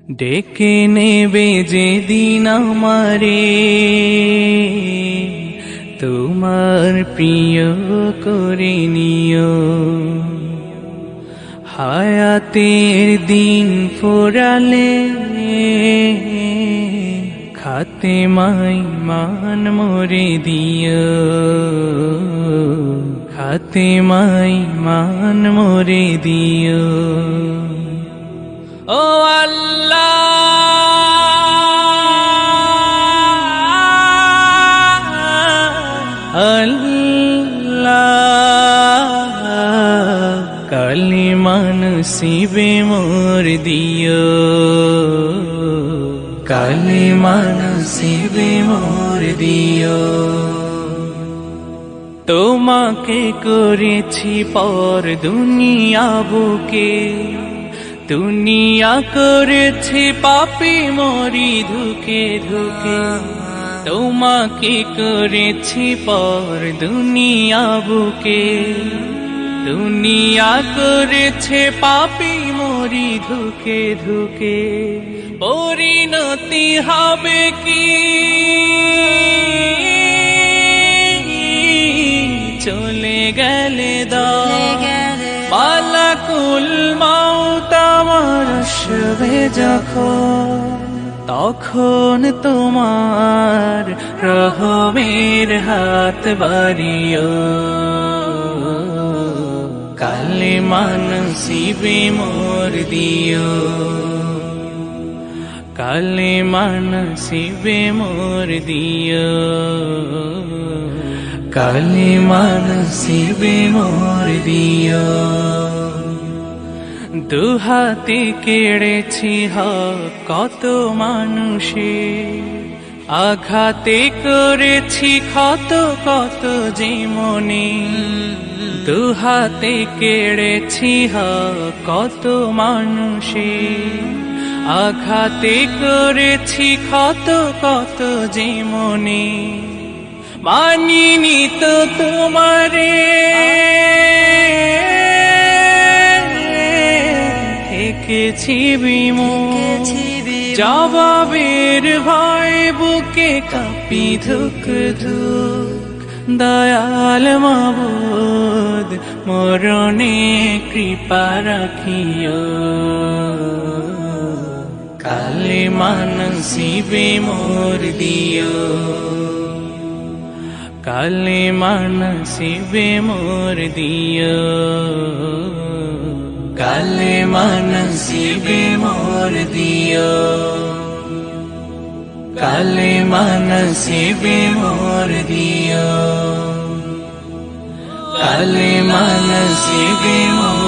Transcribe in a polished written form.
ডেকে নেবে যেদিন আমারে তোমার প্রিয় করে নিও, হায়াতের দিন ফোরালে খাতেমায় মান মোরে দিও, খাতেমায় মান মোরে দিও। ও আল্লাহ, আল্লাহ, কালিমা নসিবে মোর দিও, কালিমা নসিবে মোর দিও। তোমাকে করেছি পর দুনিয়া বুকে, দুনিয়া করেছি পাপী মরি ধুকে ধুকে। তোমাকে করেছি পর দুনিয়া বুকে, দুনিয়া করেছে পাপী মরি ধুকে ধুকে। পরিণতি হবে কি চলে গেলে মালাকুল মাউত আমার আসবে যখন, তখন তোমার রহমের হাত বাড়িও, কালিমা নসিবে মোর দিও, কালিমা নসিবে মোর দিও, কালিমা নসিবে মোর দিও। দুহাতে কেড়েছি হক কত মানুষে, আঘাতে করেছি ক্ষত কত জীবনে। দুহাতে কেড়েছি হক কত মানুষে, আঘাতে করেছি ক্ষত কত জীবনে। মানিনি তো তোমারে, থেকেছি বিমুখ, জবাবের ভয় বুকে কাঁপি ধুক ধুক। দয়াল মাবুদ মরণে কৃপা রাখিও, কালিমা নসিবে মোর দিও, কালিমা নসিবে মোর দিও, কালিমা নসিবে মোর দিও, কালিমা নসিবে মোর দিও, কালিমা নসিবে মোর